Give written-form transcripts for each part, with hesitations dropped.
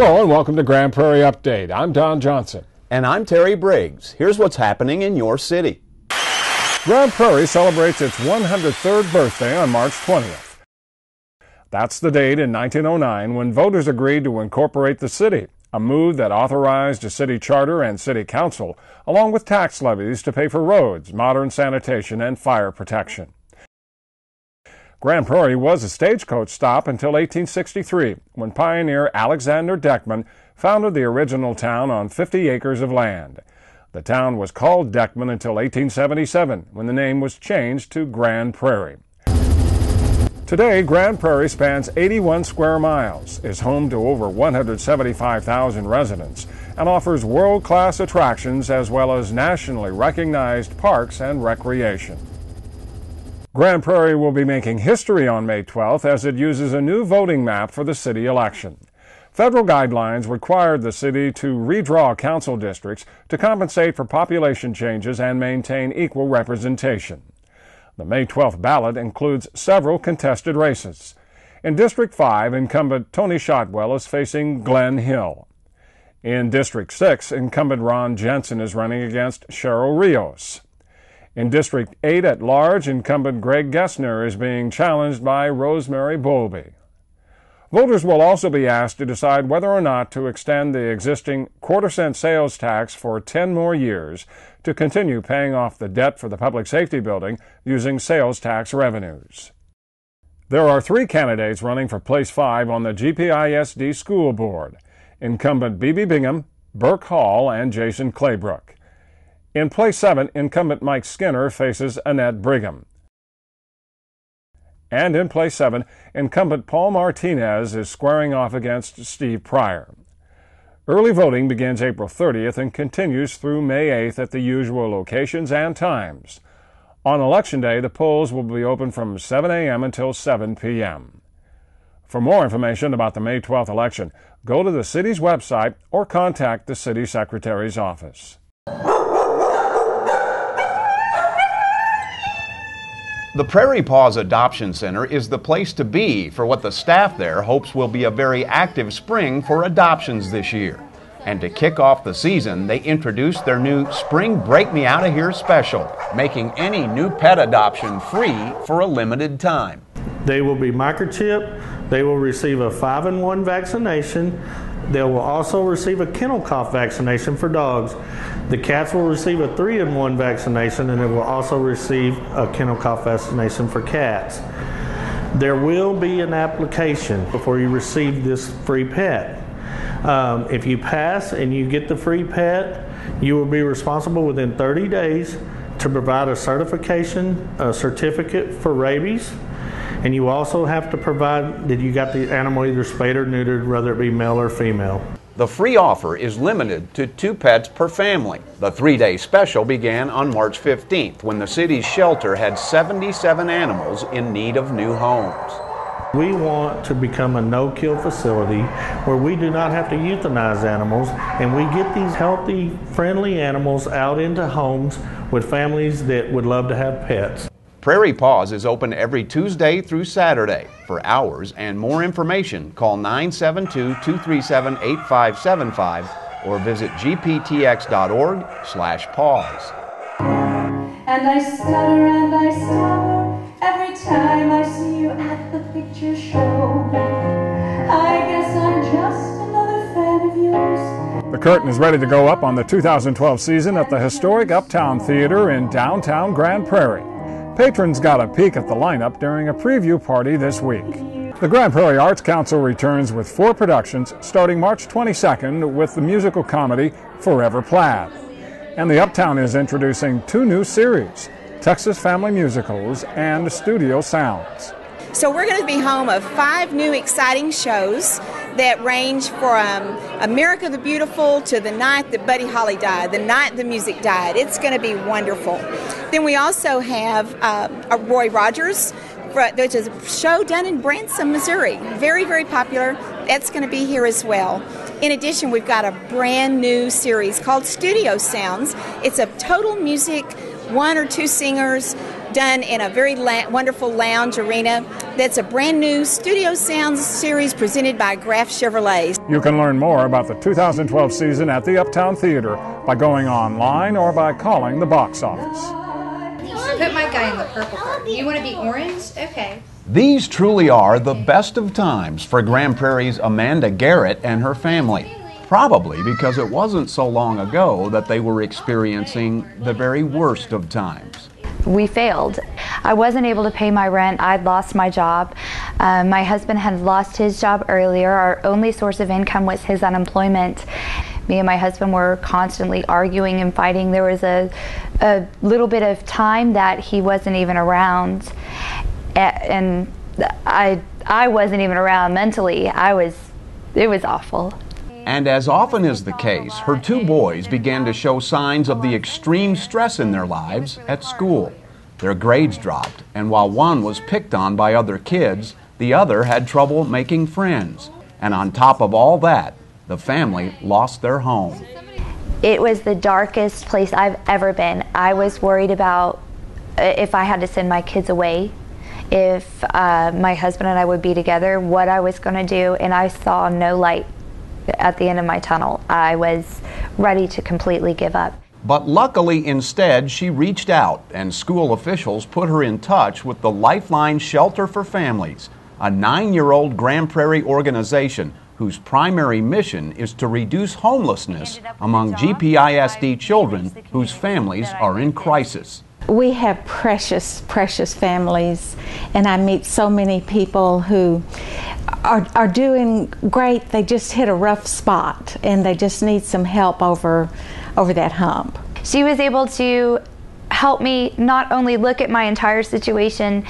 Hello and welcome to Grand Prairie Update. I'm Don Johnson. And I'm Terry Briggs. Here's what's happening in your city. Grand Prairie celebrates its 103rd birthday on March 20th. That's the date in 1909 when voters agreed to incorporate the city, a move that authorized a city charter and city council, along with tax levies to pay for roads, modern sanitation, and fire protection. Grand Prairie was a stagecoach stop until 1863, when pioneer Alexander Deckman founded the original town on 50 acres of land. The town was called Deckman until 1877, when the name was changed to Grand Prairie. Today, Grand Prairie spans 81 square miles, is home to over 175,000 residents, and offers world-class attractions as well as nationally recognized parks and recreation. Grand Prairie will be making history on May 12th as it uses a new voting map for the city election. Federal guidelines required the city to redraw council districts to compensate for population changes and maintain equal representation. The May 12th ballot includes several contested races. In District 5, incumbent Tony Shotwell is facing Glenn Hill. In District 6, incumbent Ron Jensen is running against Cheryl Rios. In District 8 at large, incumbent Greg Gessner is being challenged by Rosemary Bowlby. Voters will also be asked to decide whether or not to extend the existing quarter-cent sales tax for 10 more years to continue paying off the debt for the public safety building using sales tax revenues. There are 3 candidates running for Place 5 on the GPISD School Board: incumbent B.B. Bingham, Burke Hall, and Jason Claybrook. In Place 7, incumbent Mike Skinner faces Annette Brigham. And in Place 7, incumbent Paul Martinez is squaring off against Steve Pryor. Early voting begins April 30th and continues through May 8th at the usual locations and times. On Election Day, the polls will be open from 7 a.m. until 7 p.m. For more information about the May 12th election, go to the city's website or contact the city secretary's office. The Prairie Paws Adoption Center is the place to be for what the staff there hopes will be a very active spring for adoptions this year. And to kick off the season, they introduced their new Spring Break Me Outta Here special, making any new pet adoption free for a limited time. They will be microchipped, they will receive a 5-in-1 vaccination, they will also receive a kennel cough vaccination for dogs. The cats will receive a 3-in-1 vaccination, and they will also receive a kennel cough vaccination for cats. There will be an application before you receive this free pet. If you pass and you get the free pet, you will be responsible within 30 days to provide a certificate for rabies. And you also have to provide that you got the animal either spayed or neutered, whether it be male or female. The free offer is limited to 2 pets per family. The 3-day special began on March 15th when the city's shelter had 77 animals in need of new homes. We want to become a no-kill facility where we do not have to euthanize animals, and we get these healthy, friendly animals out into homes with families that would love to have pets. Prairie Paws is open every Tuesday through Saturday. For hours and more information, call 972-237-8575 or visit gptx.org/paws. And I stutter every time I see you at the picture show. I guess I'm just another fan of yours. The curtain is ready to go up on the 2012 season at the historic Uptown Theater in downtown Grand Prairie. Patrons got a peek at the lineup during a preview party this week. The Grand Prairie Arts Council returns with 4 productions starting March 22nd with the musical comedy Forever Plaid. And the Uptown is introducing 2 new series, Texas Family Musicals and Studio Sounds. So we're going to be home of 5 new exciting shows that range from America the Beautiful to The Night That Buddy Holly Died, The Night the Music Died. It's going to be wonderful. Then we also have a Roy Rogers, which is a show done in Branson, Missouri. Very, very popular. That's going to be here as well. In addition, we've got a brand new series called Studio Sounds. It's a total music, 1 or 2 singers, done in a very wonderful lounge arena that's a brand new Studio Sounds series presented by Graf Chevrolet. You can learn more about the 2012 season at the Uptown Theater by going online or by calling the box office. Put my guy in the purple part. You want to be orange? Okay. These truly are the best of times for Grand Prairie's Amanda Garrett and her family. Probably because it wasn't so long ago that they were experiencing the very worst of times. We failed. I wasn't able to pay my rent. I'd lost my job. My husband had lost his job earlier. Our only source of income was his unemployment. Me and my husband were constantly arguing and fighting. There was a little bit of time that he wasn't even around, and I wasn't even around mentally. It was awful. And as often is the case, her two boys began to show signs of the extreme stress in their lives at school. Their grades dropped, and while one was picked on by other kids, the other had trouble making friends. And on top of all that, the family lost their home. It was the darkest place I've ever been. I was worried about if I had to send my kids away, if my husband and I would be together, what I was going to do, and I saw no light at the end of my tunnel. I was ready to completely give up. But luckily, instead, she reached out, and school officials put her in touch with the Lifeline Shelter for Families, a 9-year-old Grand Prairie organization whose primary mission is to reduce homelessness among GPISD children whose families are in crisis. We have precious, precious families, and I meet so many people who are doing great. They just hit a rough spot, and they just need some help over that hump. She was able to help me not only look at my entire situation,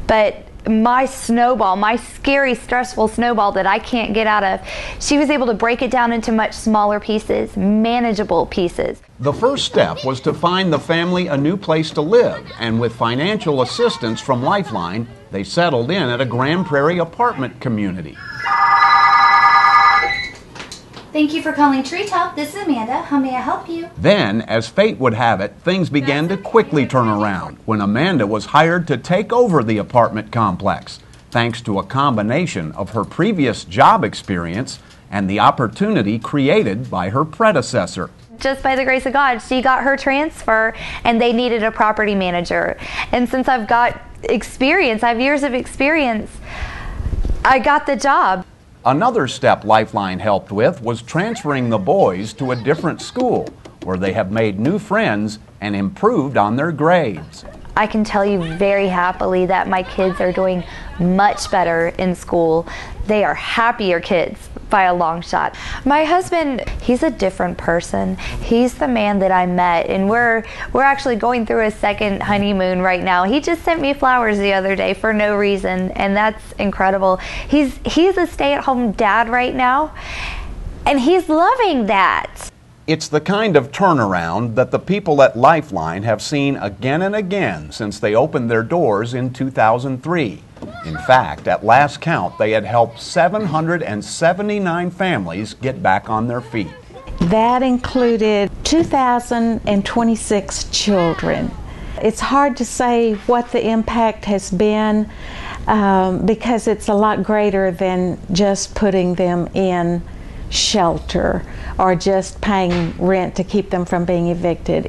but my snowball, my scary, stressful snowball that I can't get out of. She was able to break it down into much smaller pieces, manageable pieces. The first step was to find the family a new place to live, and with financial assistance from Lifeline, they settled in at a Grand Prairie apartment community. Thank you for calling Treetop. This is Amanda. How may I help you? Then, as fate would have it, things began to quickly turn around when Amanda was hired to take over the apartment complex, thanks to a combination of her previous job experience and the opportunity created by her predecessor. Just by the grace of God, she got her transfer, and they needed a property manager. And since I've got experience, I have years of experience, I got the job. Another step Lifeline helped with was transferring the boys to a different school, where they have made new friends and improved on their grades. I can tell you very happily that my kids are doing much better in school. They are happier kids by a long shot. My husband, he's a different person. He's the man that I met, and we're actually going through a second honeymoon right now. He just sent me flowers the other day for no reason, and that's incredible. He's a stay-at-home dad right now, and he's loving that. It's the kind of turnaround that the people at Lifeline have seen again and again since they opened their doors in 2003. In fact, at last count, they had helped 779 families get back on their feet. That included 2,026 children. It's hard to say what the impact has been because it's a lot greater than just putting them in shelter or just paying rent to keep them from being evicted.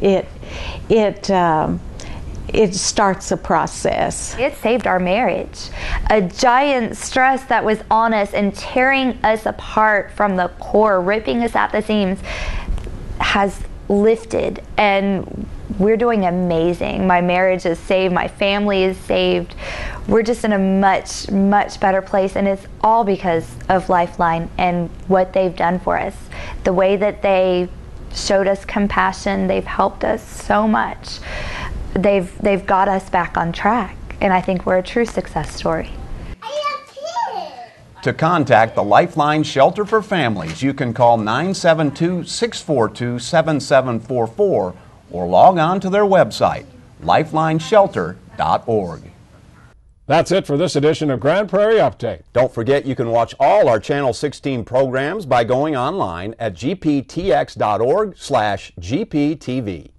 It starts a process. It saved our marriage. A giant stress that was on us and tearing us apart from the core, ripping us at the seams, has lifted, and we're doing amazing. My marriage is saved, my family is saved. We're just in a much, much better place, and it's all because of Lifeline and what they've done for us. The way that they showed us compassion, they've helped us so much. They've got us back on track, and I think we're a true success story. To contact the Lifeline Shelter for Families, you can call 972-642-7744 or log on to their website, lifeline-shelter.org. That's it for this edition of Grand Prairie Update. Don't forget you can watch all our Channel 16 programs by going online at gptx.org/gptv.